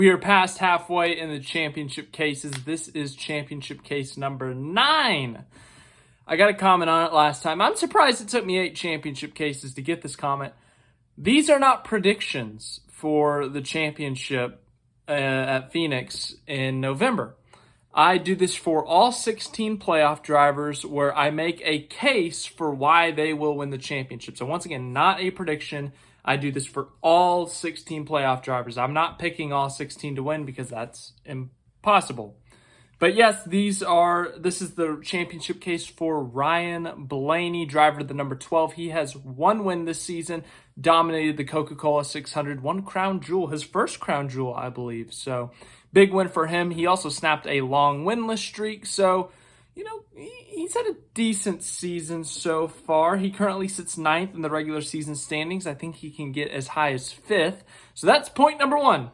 We are past halfway in the championship cases. This is championship case number 9. I got a comment on it last time. I'm surprised it took me 8 championship cases to get this comment. These are not predictions for the championship at Phoenix in November. I do this for all 16 playoff drivers where I make a case for why they will win the championship. So once again, not a prediction. I do this for all 16 playoff drivers. I'm not picking all 16 to win because that's impossible. But yes, this is the championship case for Ryan Blaney, driver the number 12. He has 1 win this season, dominated the Coca-Cola 600, 1 crown jewel, his first crown jewel, I believe. So big win for him. He also snapped a long winless streak. So, he's had a decent season so far. He currently sits 9th in the regular season standings. I think he can get as high as 5th. So that's point number 1.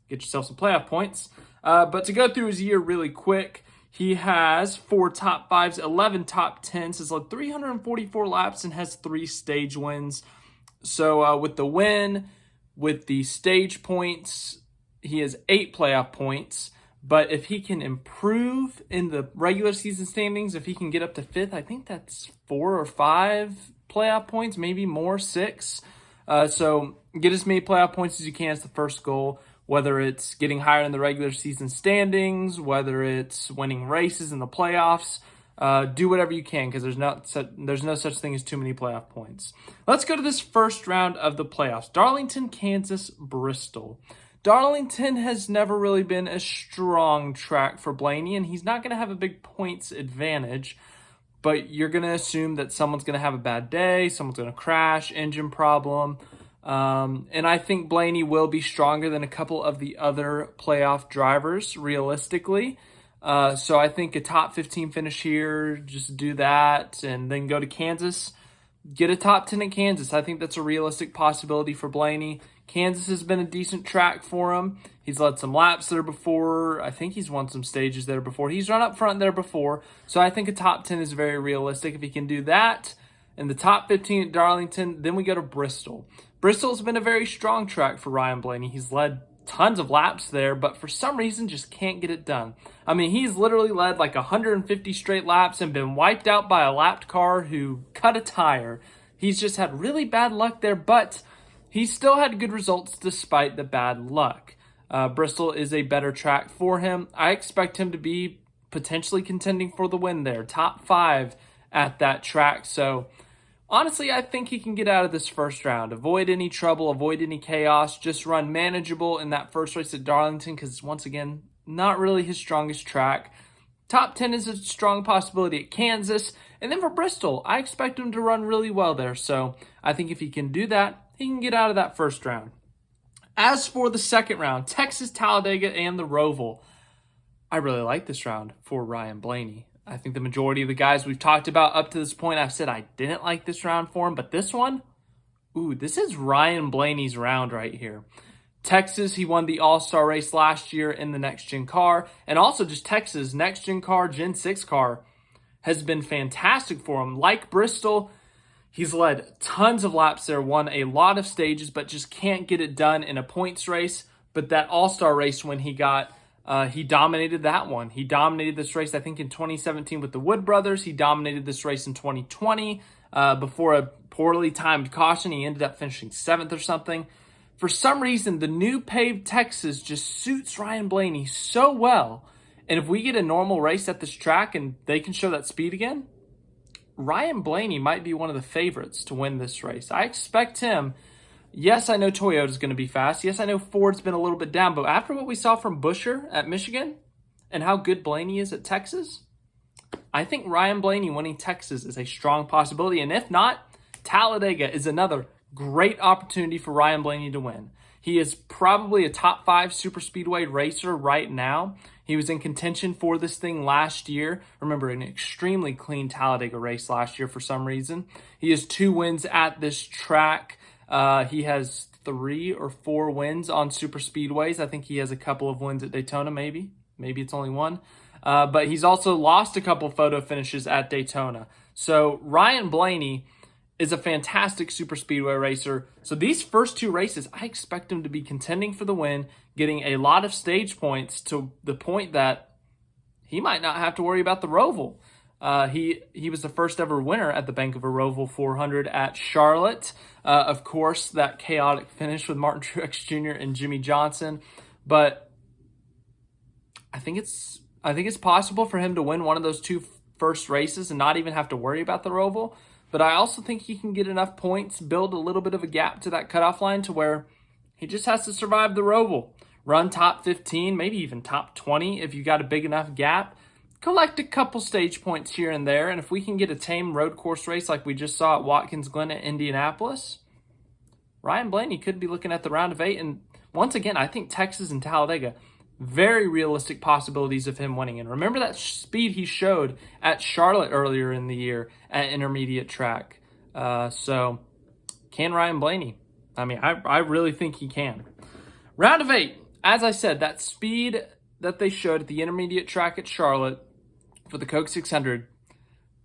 Get yourself some playoff points. But to go through his year really quick, he has 4 top 5s, 11 top 10s, has led 344 laps, and has 3 stage wins. So with the win, with the stage points, he has 8 playoff points. But if he can improve in the regular season standings, if he can get up to 5th, I think that's 4 or 5 playoff points, maybe more, 6. So get as many playoff points as you can as the first goal, whether it's getting higher in the regular season standings, whether it's winning races in the playoffs. Do whatever you can because there's no such thing as too many playoff points. Let's go to this first round of the playoffs. Darlington, Kansas, Bristol. Darlington has never really been a strong track for Blaney, and he's not going to have a big points advantage, but you're going to assume that someone's going to have a bad day, someone's going to crash, engine problem, and I think Blaney will be stronger than a couple of the other playoff drivers, realistically. So I think a top 15 finish here, just do that, and then go to Kansas. Get a top 10 at Kansas. I think that's a realistic possibility for Blaney. Kansas has been a decent track for him. He's led some laps there before. I think he's won some stages there before. He's run up front there before. So I think a top 10 is very realistic. If he can do that in the top 15 at Darlington, then we go to Bristol. Bristol's been a very strong track for Ryan Blaney. He's led tons of laps there, but for some reason just can't get it done. I mean, he's literally led like 150 straight laps and been wiped out by a lapped car who cut a tire. He's just had really bad luck there, but he's still had good results despite the bad luck. Bristol is a better track for him. I expect him to be potentially contending for the win there, top 5 at that track. So honestly, I think he can get out of this first round. Avoid any trouble, avoid any chaos. Just run manageable in that first race at Darlington because, once again, not really his strongest track. Top 10 is a strong possibility at Kansas. And then for Bristol, I expect him to run really well there. So I think if he can do that, he can get out of that first round. As for the second round, Texas, Talladega, and the Roval. I really like this round for Ryan Blaney. I think the majority of the guys we've talked about up to this point, I've said I didn't like this round for him, but this one, this is Ryan Blaney's round right here. Texas, he won the All-Star race last year in the next-gen car, and also just Texas' next-gen car, Gen 6 car, has been fantastic for him. Like Bristol, he's led tons of laps there, won a lot of stages, but just can't get it done in a points race. But that All-Star race when he dominated that one. He dominated this race, I think, in 2017 with the Wood brothers. He dominated this race in 2020 before a poorly timed caution. He ended up finishing 7th or something. For some reason, the new paved Texas just suits Ryan Blaney so well. And if we get a normal race at this track and they can show that speed again, Ryan Blaney might be one of the favorites to win this race. I expect him. Yes, I know Toyota's going to be fast. Yes, I know Ford's been a little bit down. But after what we saw from Buescher at Michigan and how good Blaney is at Texas, I think Ryan Blaney winning Texas is a strong possibility. And if not, Talladega is another great opportunity for Ryan Blaney to win. He is probably a top 5 super speedway racer right now. He was in contention for this thing last year. Remember, an extremely clean Talladega race last year for some reason. He has 2 wins at this track. He has 3 or 4 wins on super speedways. I think he has a couple of wins at Daytona, maybe. Maybe it's only 1. But he's also lost a couple photo finishes at Daytona. So Ryan Blaney is a fantastic super speedway racer. So these first 2 races, I expect him to be contending for the win, getting a lot of stage points to the point that he might not have to worry about the Roval. He was the first ever winner at the Bank of a Roval 400 at Charlotte. Of course, that chaotic finish with Martin Truex Jr. and Jimmy Johnson. But I think it's possible for him to win one of those two first races and not even have to worry about the Roval. But I also think he can get enough points, build a little bit of a gap to that cutoff line to where he just has to survive the Roval. Run top 15, maybe even top 20 if you got a big enough gap. Collect a couple stage points here and there. And if we can get a tame road course race like we just saw at Watkins Glen at Indianapolis, Ryan Blaney could be looking at the round of 8. And once again, I think Texas and Talladega, very realistic possibilities of him winning. And remember that speed he showed at Charlotte earlier in the year at intermediate track. So can Ryan Blaney? I mean, I really think he can. Round of 8, as I said, that speed that they showed at the intermediate track at Charlotte for the Coke 600,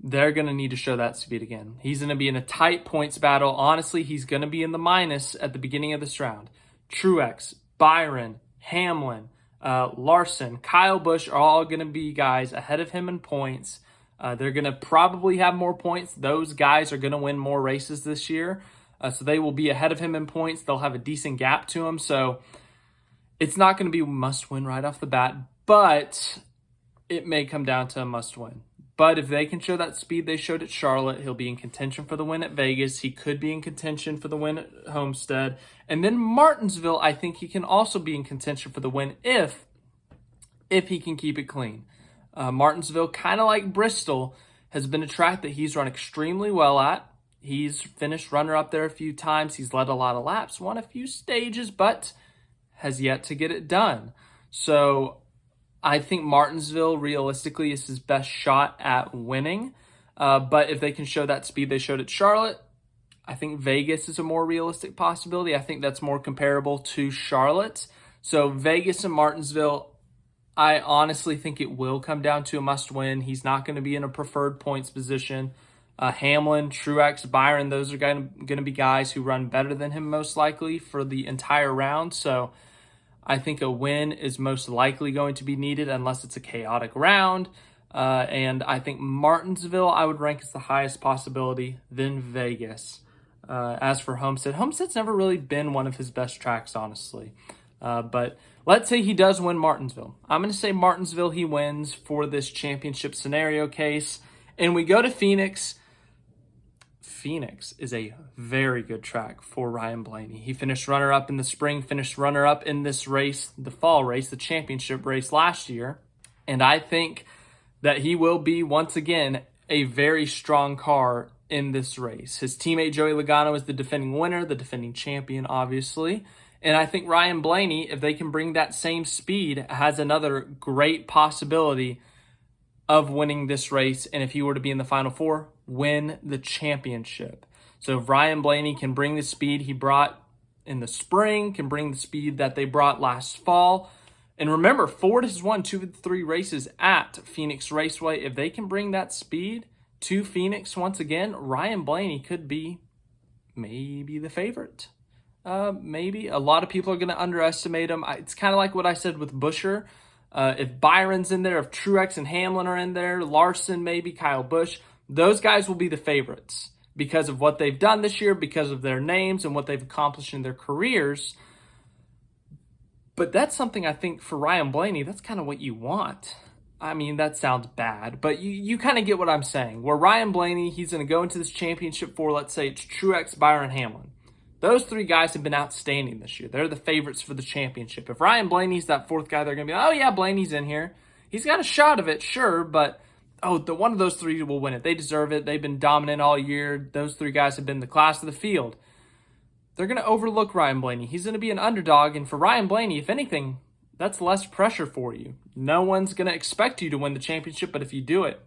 they're going to need to show that speed again. He's going to be in a tight points battle. Honestly, he's going to be in the minus at the beginning of this round. Truex, Byron, Hamlin, Larson, Kyle Busch are all going to be guys ahead of him in points. They're going to probably have more points. Those guys are going to win more races this year. So they will be ahead of him in points. They'll have a decent gap to him. So it's not going to be a must win right off the bat, but it may come down to a must win. But if they can show that speed they showed at Charlotte, he'll be in contention for the win at Vegas. He could be in contention for the win at Homestead. And then Martinsville, I think he can also be in contention for the win if he can keep it clean. Martinsville, kind of like Bristol, has been a track that he's run extremely well at. He's finished runner-up there a few times. He's led a lot of laps, won a few stages, but has yet to get it done. So I think Martinsville, realistically, is his best shot at winning. But if they can show that speed they showed at Charlotte, I think Vegas is a more realistic possibility. I think that's more comparable to Charlotte. So Vegas and Martinsville, I honestly think it will come down to a must-win. He's not going to be in a preferred points position. Hamlin, Truex, Byron, those are going to be guys who run better than him most likely for the entire round. So I think a win is most likely going to be needed unless it's a chaotic round. And I think Martinsville I would rank as the highest possibility, then Vegas. As for Homestead, Homestead's never really been one of his best tracks, honestly. But let's say he does win Martinsville. I'm going to say Martinsville he wins for this championship scenario case. And we go to Phoenix. Phoenix is a very good track for Ryan Blaney. He finished runner-up in the spring, finished runner-up in this race, the fall race, the championship race last year. And I think that he will be, once again, a very strong car in this race. His teammate Joey Logano is the defending winner, the defending champion, obviously. And I think Ryan Blaney, if they can bring that same speed, has another great possibility of winning this race. And if he were to be in the Final Four, win the championship. So if Ryan Blaney can bring the speed he brought in the spring, can bring the speed that they brought last fall. And remember, Ford has won 2 of the 3 races at Phoenix Raceway. If they can bring that speed to Phoenix once again, Ryan Blaney could be maybe the favorite. Maybe. A lot of people are going to underestimate him. It's kind of like what I said with Buescher. If Byron's in there, if Truex and Hamlin are in there, Larson maybe, Kyle Busch, those guys will be the favorites because of what they've done this year, because of their names and what they've accomplished in their careers. But that's something I think for Ryan Blaney, that's kind of what you want. I mean, that sounds bad, but you kind of get what I'm saying. Where Ryan Blaney, he's going to go into this championship for, let's say it's Truex, Byron, Hamlin. Those 3 guys have been outstanding this year. They're the favorites for the championship. If Ryan Blaney's that 4th guy, they're going to be, oh yeah, Blaney's in here. He's got a shot of it, sure, but one of those 3 will win it. They deserve it. They've been dominant all year. Those 3 guys have been the class of the field. They're going to overlook Ryan Blaney. He's going to be an underdog, and for Ryan Blaney, if anything, that's less pressure for you. No one's going to expect you to win the championship, but if you do it,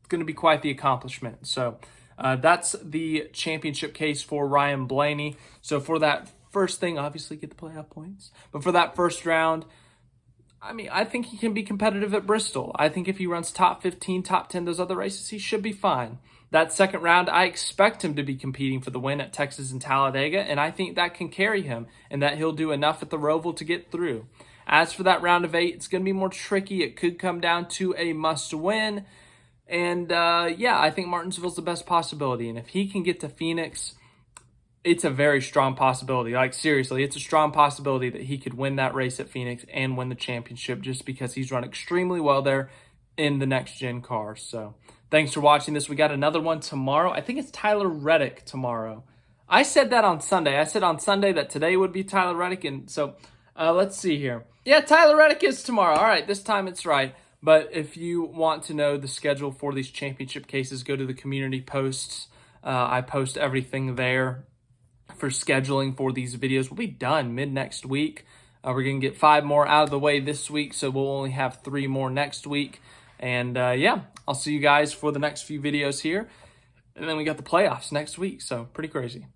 it's going to be quite the accomplishment. So that's the championship case for Ryan Blaney. So for that first thing, obviously get the playoff points. But for that first round, I mean, I think he can be competitive at Bristol. I think if he runs top 15, top 10, those other races, he should be fine. that second round, I expect him to be competing for the win at Texas and Talladega, and I think that can carry him and that he'll do enough at the Roval to get through. As for that round of 8, it's going to be more tricky. It could come down to a must-win. And, yeah, I think Martinsville's the best possibility. And if he can get to Phoenix, it's a very strong possibility. Like, seriously, it's a strong possibility that he could win that race at Phoenix and win the championship just because he's run extremely well there in the next-gen cars. So, thanks for watching this. We got another one tomorrow. I think it's Tyler Reddick tomorrow. I said that on Sunday. I said on Sunday that today would be Tyler Reddick. And so, let's see here. Yeah, Tyler Reddick is tomorrow. All right, this time it's right. But if you want to know the schedule for these championship cases, go to the community posts. I post everything there for scheduling for these videos. We'll be done mid-next week. We're going to get 5 more out of the way this week, so we'll only have 3 more next week. And, yeah, I'll see you guys for the next few videos here. And then we got the playoffs next week, so pretty crazy.